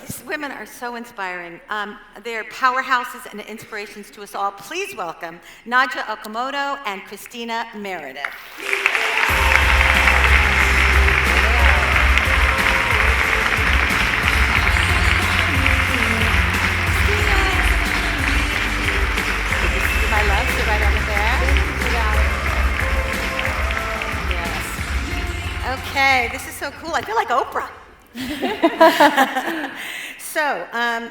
these women are so inspiring. They're powerhouses and inspirations to us all. Please welcome Nadya Okamoto and Christina Meredith. My love, sit right over there. Yes. Okay, this is so cool. I feel like Oprah. So,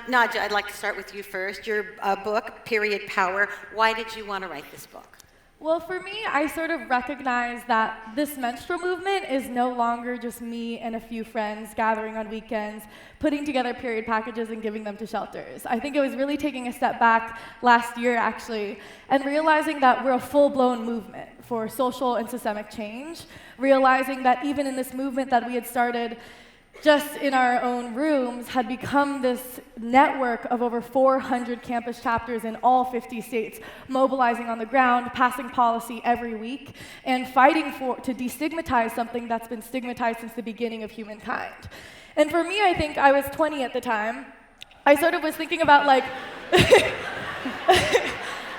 Nadya, I'd like to start with you first. Your book, Period Power. Why did you want to write this book? Well, for me, I sort of recognized that this menstrual movement is no longer just me and a few friends gathering on weekends, putting together period packages and giving them to shelters. I think it was really taking a step back last year, actually, and realizing that we're a full-blown movement for social and systemic change, realizing that even in this movement that we had started just in our own rooms had become this network of over 400 campus chapters in all 50 states, mobilizing on the ground, passing policy every week, and fighting to destigmatize something that's been stigmatized since the beginning of humankind. And for me, I think I was 20 at the time. I sort of was thinking about like,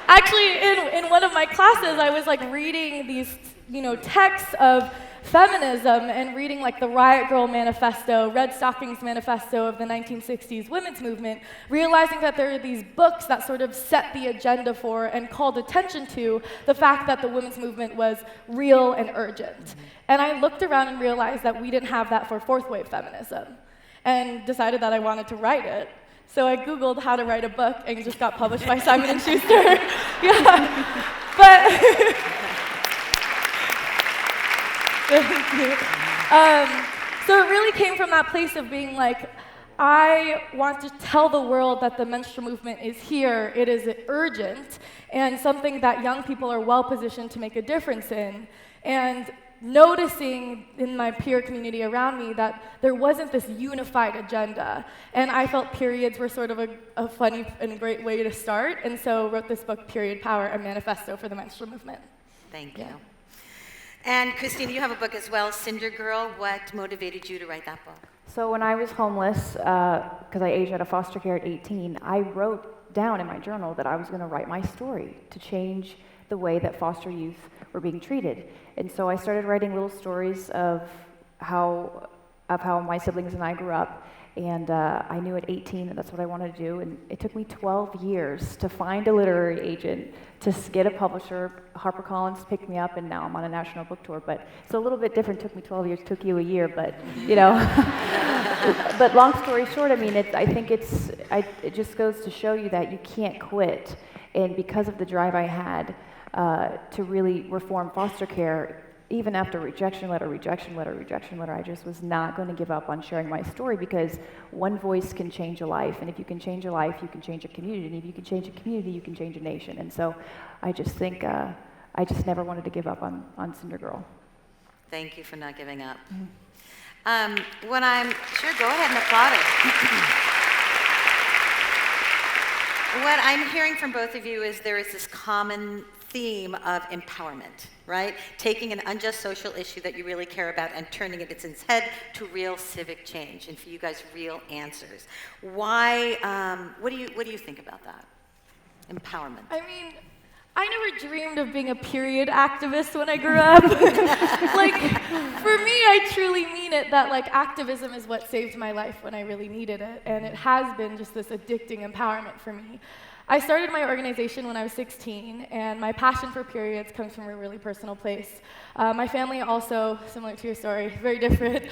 actually in one of my classes, I was like reading these, texts of feminism and reading like the Riot Girl Manifesto, Red Stockings Manifesto of the 1960s women's movement, realizing that there are these books that sort of set the agenda for and called attention to the fact that the women's movement was real and urgent. And I looked around and realized that we didn't have that for fourth wave feminism and decided that I wanted to write it. So I Googled how to write a book and it just got published by Simon & Schuster. Yeah. But thank you. So it really came from that place of being like, I want to tell the world that the menstrual movement is here, it is urgent, and something that young people are well positioned to make a difference in. And noticing in my peer community around me that there wasn't this unified agenda. And I felt periods were sort of a funny and great way to start, and so wrote this book, Period Power, a manifesto for the menstrual movement. Thank you. And Christina, you have a book as well, CinderGirl. What motivated you to write that book? So when I was homeless, because I aged out of foster care at 18, I wrote down in my journal that I was going to write my story to change the way that foster youth were being treated. And so I started writing little stories of how my siblings and I grew up. And I knew at 18 that that's what I wanted to do. And it took me 12 years to find a literary agent, to get a publisher. HarperCollins picked me up, and now I'm on a national book tour. But it's a little bit different. It took me 12 years, took you a year, but, But long story short, I mean, I think it just goes to show you that you can't quit. And because of the drive I had to really reform foster care, even after rejection letter, I just was not going to give up on sharing my story, because one voice can change a life. And if you can change a life, you can change a community. And if you can change a community, you can change a nation. And so I just think I just never wanted to give up on CinderGirl. Thank you for not giving up. When I'm, sure, go ahead and applaud it. What I'm hearing from both of you is there is this common theme of empowerment, right? Taking an unjust social issue that you really care about and turning it its head to real civic change, and for you guys, real answers. Why? What do you think about that? Empowerment. I mean, I never dreamed of being a period activist when I grew up. Like, for me, I truly mean it that like activism is what saved my life when I really needed it, and it has been just this addicting empowerment for me. I started my organization when I was 16, and my passion for periods comes from a really personal place. My family also, similar to your story, very different.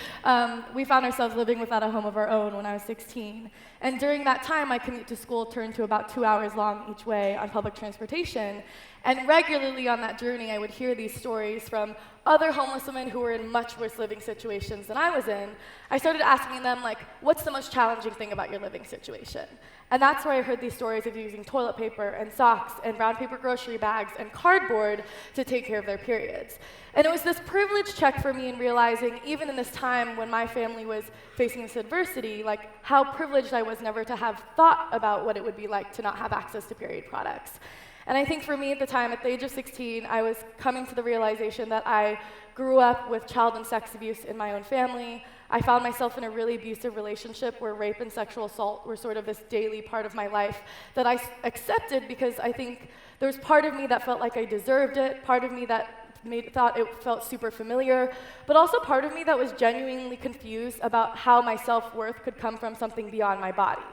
We found ourselves living without a home of our own when I was 16. And during that time, my commute to school turned to about 2 hours long each way on public transportation. And regularly on that journey, I would hear these stories from other homeless women who were in much worse living situations than I was in. I started asking them, like, what's the most challenging thing about your living situation? And that's where I heard these stories of using toilet paper and socks and brown paper grocery bags and cardboard to take care of their periods. And it was this privilege check for me in realizing, even in this time when my family was facing this adversity, like how privileged I was never to have thought about what it would be like to not have access to period products. And I think for me at the time, at the age of 16, I was coming to the realization that I grew up with child and sex abuse in my own family. I found myself in a really abusive relationship where rape and sexual assault were sort of this daily part of my life that I accepted because I think there was part of me that felt like I deserved it, part of me that thought it felt super familiar, but also part of me that was genuinely confused about how my self-worth could come from something beyond my body.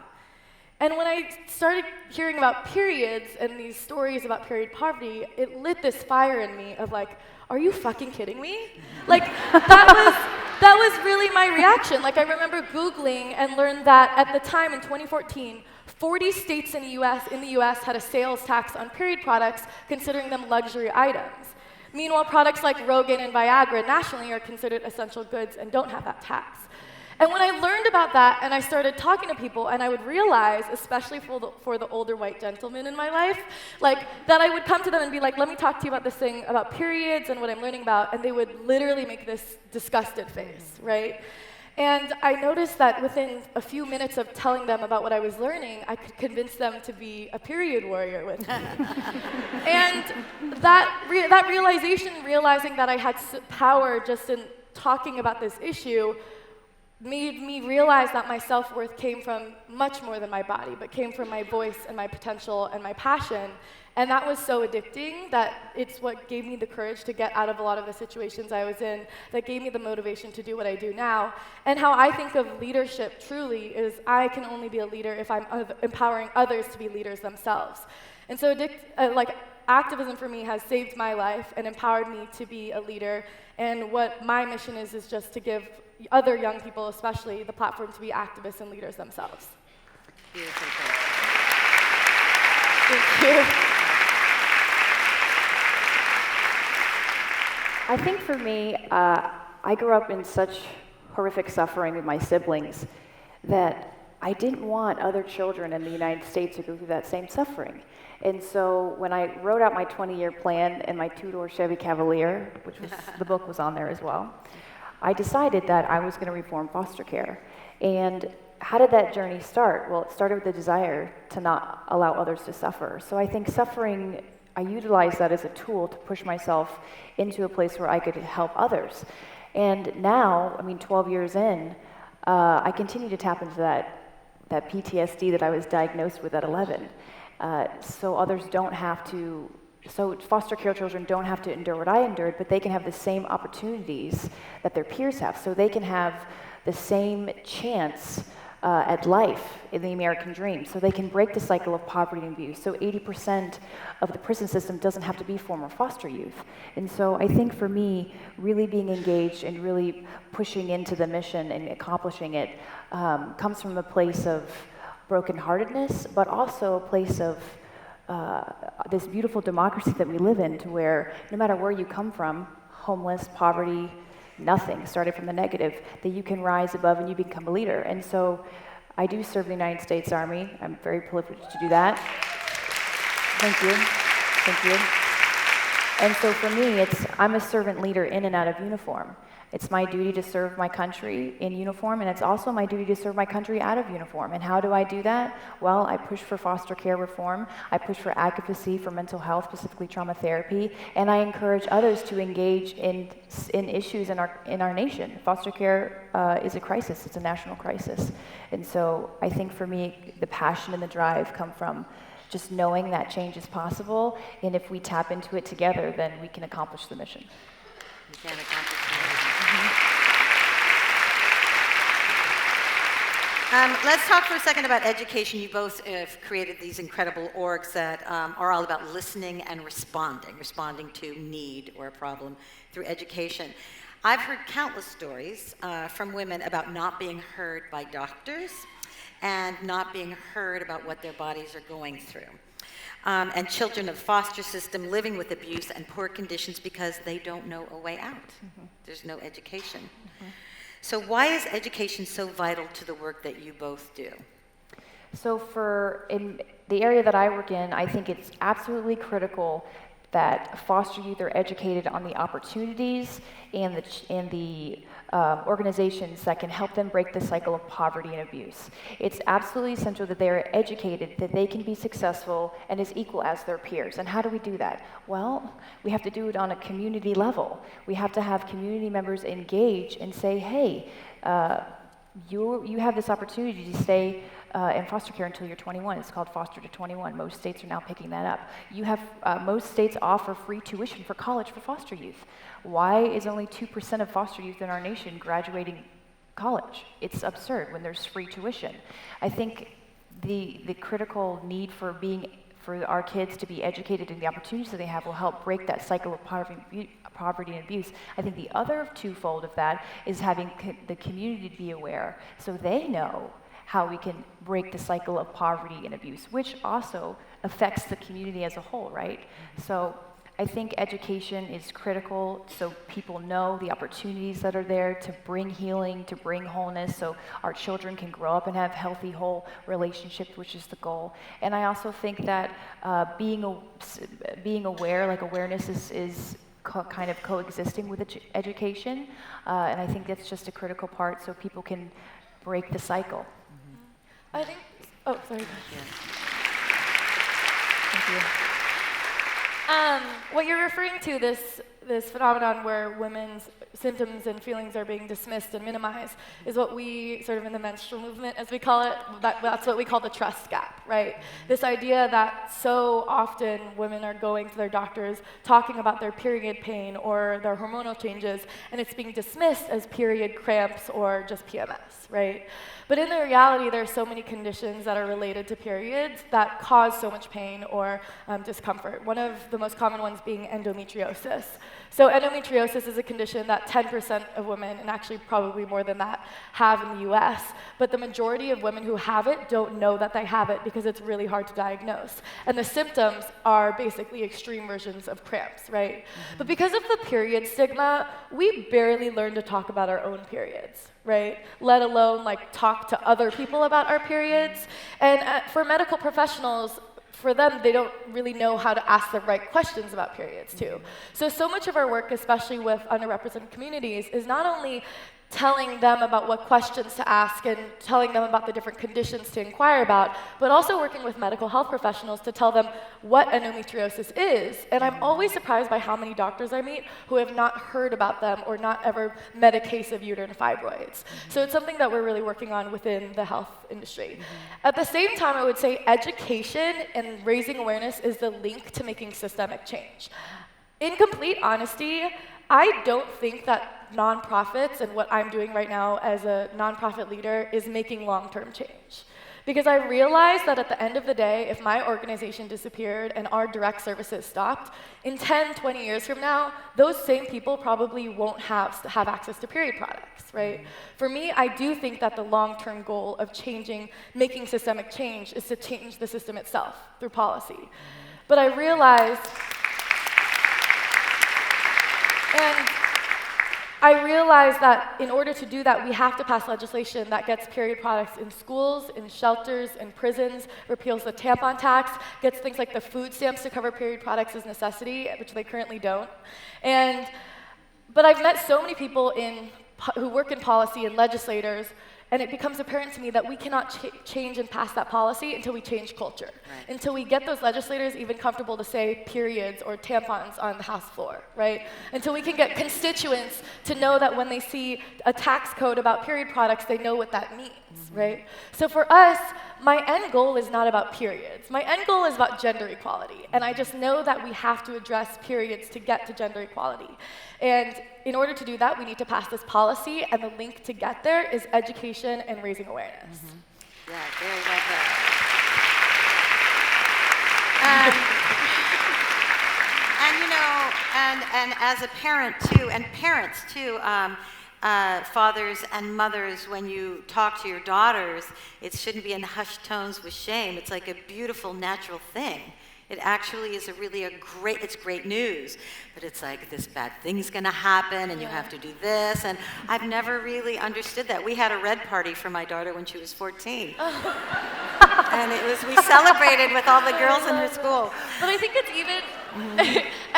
And when I started hearing about periods and these stories about period poverty, it lit this fire in me of like, are you fucking kidding me? Like, that was really my reaction. Like, I remember Googling and learned that at the time in 2014, 40 states in the US had a sales tax on period products, considering them luxury items. Meanwhile, products like Rogaine and Viagra nationally are considered essential goods and don't have that tax. And when I learned about that and I started talking to people, and I would realize, especially for the older white gentlemen in my life, like that I would come to them and be like, let me talk to you about this thing about periods and what I'm learning about, and they would literally make this disgusted face, right? And I noticed that within a few minutes of telling them about what I was learning, I could convince them to be a period warrior with me. And that realization, realizing that I had power just in talking about this issue, made me realize that my self-worth came from much more than my body, but came from my voice and my potential and my passion. And that was so addicting that it's what gave me the courage to get out of a lot of the situations I was in, that gave me the motivation to do what I do now. And how I think of leadership truly is I can only be a leader if I'm empowering others to be leaders themselves. And so activism for me has saved my life and empowered me to be a leader. And what my mission is just to give other young people especially the platform to be activists and leaders themselves. Beautiful. Thank you. I think for me, I grew up in such horrific suffering with my siblings that I didn't want other children in the United States to go through that same suffering. And so when I wrote out my 20-year plan in my two-door Chevy Cavalier, which was, the book was on there as well, I decided that I was going to reform foster care. And how did that journey start? Well, it started with the desire to not allow others to suffer. So I think suffering, I utilized that as a tool to push myself into a place where I could help others. And now, 12 years in, I continue to tap into that PTSD that I was diagnosed with at 11. So others don't have to, so foster care children don't have to endure what I endured, but they can have the same opportunities that their peers have. So they can have the same chance at life in the American dream. So they can break the cycle of poverty and abuse. So 80% of the prison system doesn't have to be former foster youth. And so I think for me, really being engaged and really pushing into the mission and accomplishing it comes from a place of brokenheartedness, but also a place of this beautiful democracy that we live in, to where no matter where you come from, homeless, poverty, nothing, started from the negative, that you can rise above and you become a leader. And so I do serve the United States Army. I'm very privileged to do that. Thank you. Thank you. And so for me, I'm a servant leader in and out of uniform. It's my duty to serve my country in uniform, and it's also my duty to serve my country out of uniform. And how do I do that? Well, I push for foster care reform. I push for advocacy for mental health, specifically trauma therapy, and I encourage others to engage in issues in our nation. Foster care is a crisis. It's a national crisis. And so I think for me, the passion and the drive come from just knowing that change is possible, and if we tap into it together, then we can accomplish the mission. You can accomplish the mission. Let's talk for a second about education. You both have created these incredible orgs that are all about listening and responding to need or a problem through education. I've heard countless stories from women about not being heard by doctors and not being heard about what their bodies are going through. And children of the foster system living with abuse and poor conditions because they don't know a way out. Mm-hmm. There's no education. Mm-hmm. So why is education so vital to the work that you both do? So in the area that I work in, I think it's absolutely critical that foster youth are educated on the opportunities and the organizations that can help them break the cycle of poverty and abuse. It's absolutely essential that they are educated, that they can be successful and as equal as their peers. And how do we do that? Well, we have to do it on a community level. We have to have community members engage and say, hey, you have this opportunity to stay in foster care until you're 21. It's called Foster to 21. Most states are now picking that up. Most states offer free tuition for college for foster youth. Why is only 2% of foster youth in our nation graduating college? It's absurd when there's free tuition. I think the critical need for our kids to be educated and the opportunities that they have will help break that cycle of poverty and abuse. I think the other twofold of that is having the community be aware so they know how we can break the cycle of poverty and abuse, which also affects the community as a whole, right? So I think education is critical so people know the opportunities that are there to bring healing, to bring wholeness, so our children can grow up and have healthy, whole relationships, which is the goal. And I also think that being aware, like awareness is kind of coexisting with education, and I think that's just a critical part so people can break the cycle. I think, oh, sorry. Thank you. What you're referring to, this phenomenon where women's symptoms and feelings are being dismissed and minimized, is what we sort of in the menstrual movement, as we call it, that's what we call the trust gap, right? This idea that so often women are going to their doctors talking about their period pain or their hormonal changes, and it's being dismissed as period cramps or just PMS, right? But in the reality, there are so many conditions that are related to periods that cause so much pain or discomfort. One of the most common ones being endometriosis. So endometriosis is a condition that 10% of women, and actually probably more than that, have in the US. But the majority of women who have it don't know that they have it because it's really hard to diagnose. And the symptoms are basically extreme versions of cramps, right? Mm-hmm. But because of the period stigma, we barely learn to talk about our own periods, right? Let alone like talk to other people about our periods. And for medical professionals, for them, they don't really know how to ask the right questions about periods too. So much of our work, especially with underrepresented communities, is not only telling them about what questions to ask and telling them about the different conditions to inquire about, but also working with medical health professionals to tell them what endometriosis is. And I'm always surprised by how many doctors I meet who have not heard about them or not ever met a case of uterine fibroids. So it's something that we're really working on within the health industry. At the same time, I would say education and raising awareness is the link to making systemic change. In complete honesty, I don't think that nonprofits and what I'm doing right now as a nonprofit leader is making long-term change. Because I realize that at the end of the day, if my organization disappeared and our direct services stopped, in 10, 20 years from now, those same people probably won't have access to period products, right? For me, I do think that the long-term goal of making systemic change is to change the system itself through policy. But I realize that in order to do that, we have to pass legislation that gets period products in schools, in shelters, in prisons, repeals the tampon tax, gets things like the food stamps to cover period products as necessity, which they currently don't. But I've met so many people who work in policy and legislators, and it becomes apparent to me that we cannot change and pass that policy until we change culture, right? Until we get those legislators even comfortable to say periods or tampons on the House floor, right? Until we can get constituents to know that when they see a tax code about period products, they know what that means, right? So for us, my end goal is not about periods. My end goal is about gender equality, and I just know that we have to address periods to get to gender equality. And in order to do that, we need to pass this policy, and the link to get there is education and raising awareness. Yeah, very well done. And as a parent too, and parents too, fathers and mothers, when you talk to your daughters, it shouldn't be in hushed tones with shame. It's like a beautiful, natural thing. It actually is it's great news, but it's like this bad thing's gonna happen and you have to do this, and I've never really understood that. We had a red party for my daughter when she was 14. And we celebrated with all the girls in her school. But I think it's even,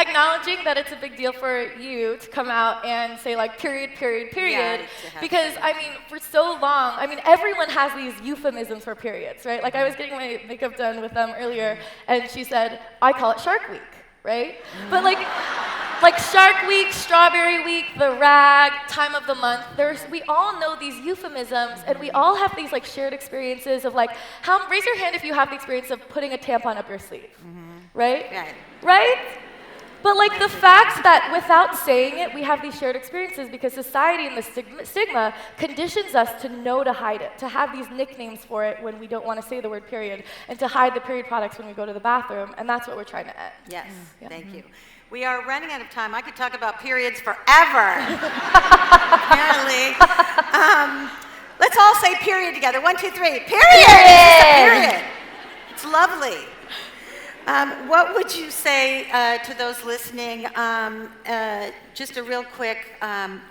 acknowledging that it's a big deal for you to come out and say like period, Yeah, because I mean, for so long, I mean, everyone has these euphemisms for periods, right? Like I was getting my makeup done with them earlier, and she said, I call it Shark Week, right? But like Shark Week, Strawberry Week, the rag, time of the month, we all know these euphemisms, and we all have these like shared experiences of like, raise your hand if you have the experience of putting a tampon up your sleeve, right? Right? But like the fact that without saying it, we have these shared experiences because society and the stigma conditions us to know to hide it, to have these nicknames for it when we don't want to say the word period, and to hide the period products when we go to the bathroom, and that's what we're trying to end. Yes, thank you. We are running out of time. I could talk about periods forever, apparently. Let's all say period together. 1, 2, 3. Period! Period! It's lovely. What would you say to those listening, just a real quick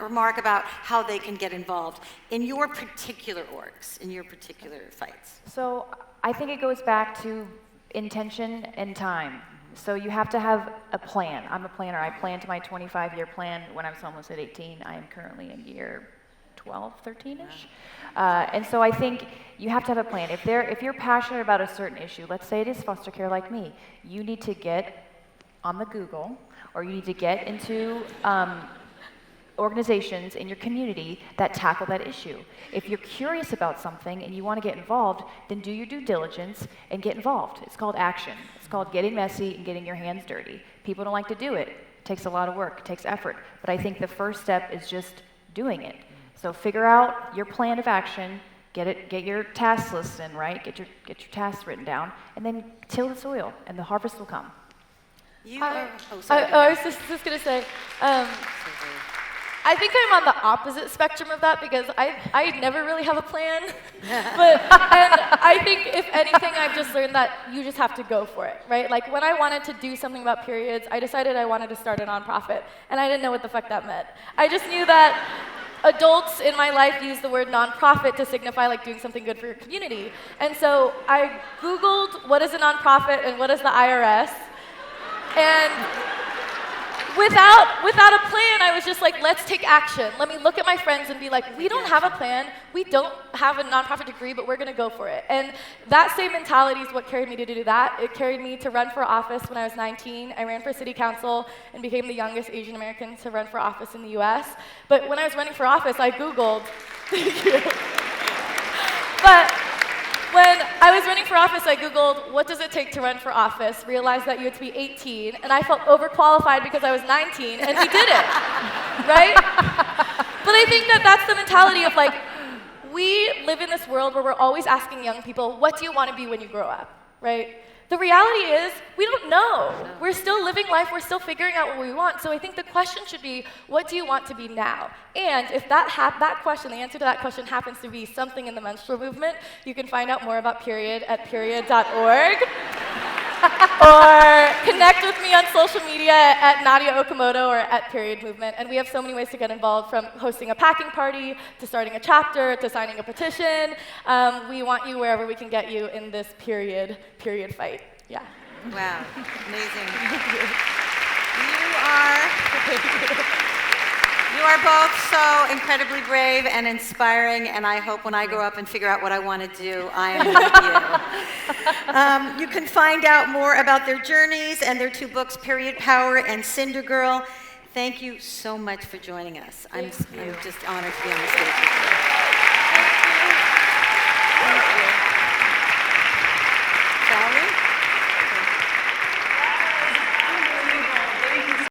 remark about how they can get involved in your particular orgs, in your particular fights? So I think it goes back to intention and time. So you have to have a plan. I'm a planner. I planned my 25-year plan when I was homeless at 18. I am currently in year 12, 13-ish. And so I think you have to have a plan. If you're passionate about a certain issue, let's say it is foster care like me, you need to get on the Google, or you need to get into organizations in your community that tackle that issue. If you're curious about something and you want to get involved, then do your due diligence and get involved. It's called action. It's called getting messy and getting your hands dirty. People don't like to do it. It takes a lot of work. It takes effort. But I think the first step is just doing it. So figure out your plan of action, get your task list in, right? Get your tasks written down, and then till the soil, and the harvest will come. I was just going to say, I think I'm on the opposite spectrum of that because I never really have a plan. And I think if anything, I've just learned that you just have to go for it, right? Like when I wanted to do something about periods, I decided I wanted to start a nonprofit, and I didn't know what the fuck that meant. I just knew that adults in my life use the word nonprofit to signify like doing something good for your community. And so I Googled what is a nonprofit and what is the IRS. And without a plan, I was just like, let's take action. Let me look at my friends and be like, we don't have a plan. We don't have a nonprofit degree, but we're going to go for it. And that same mentality is what carried me to do that. It carried me to run for office when I was 19. I ran for city council and became the youngest Asian American to run for office in the US. But when I was running for office, I Googled, thank you. But when I was running for office, I Googled, what does it take to run for office? Realized that you had to be 18, and I felt overqualified because I was 19, and we did it, right? But I think that that's the mentality of like, we live in this world where we're always asking young people, what do you want to be when you grow up, right? The reality is, we don't know. We're still living life, we're still figuring out what we want. So I think the question should be, what do you want to be now? And if that question, the answer to that question happens to be something in the menstrual movement, you can find out more about Period at period.org. Or connect with me on social media at Nadya Okamoto or at Period Movement. And we have so many ways to get involved, from hosting a packing party, to starting a chapter, to signing a petition. We want you wherever we can get you in this period fight. Yeah. Wow, amazing. You are both so incredibly brave and inspiring, and I hope when I grow up and figure out what I want to do, I am with you. You can find out more about their journeys and their 2 books, Period Power and CinderGirl. Thank you so much for joining us. I'm just honored to be on the stage with you.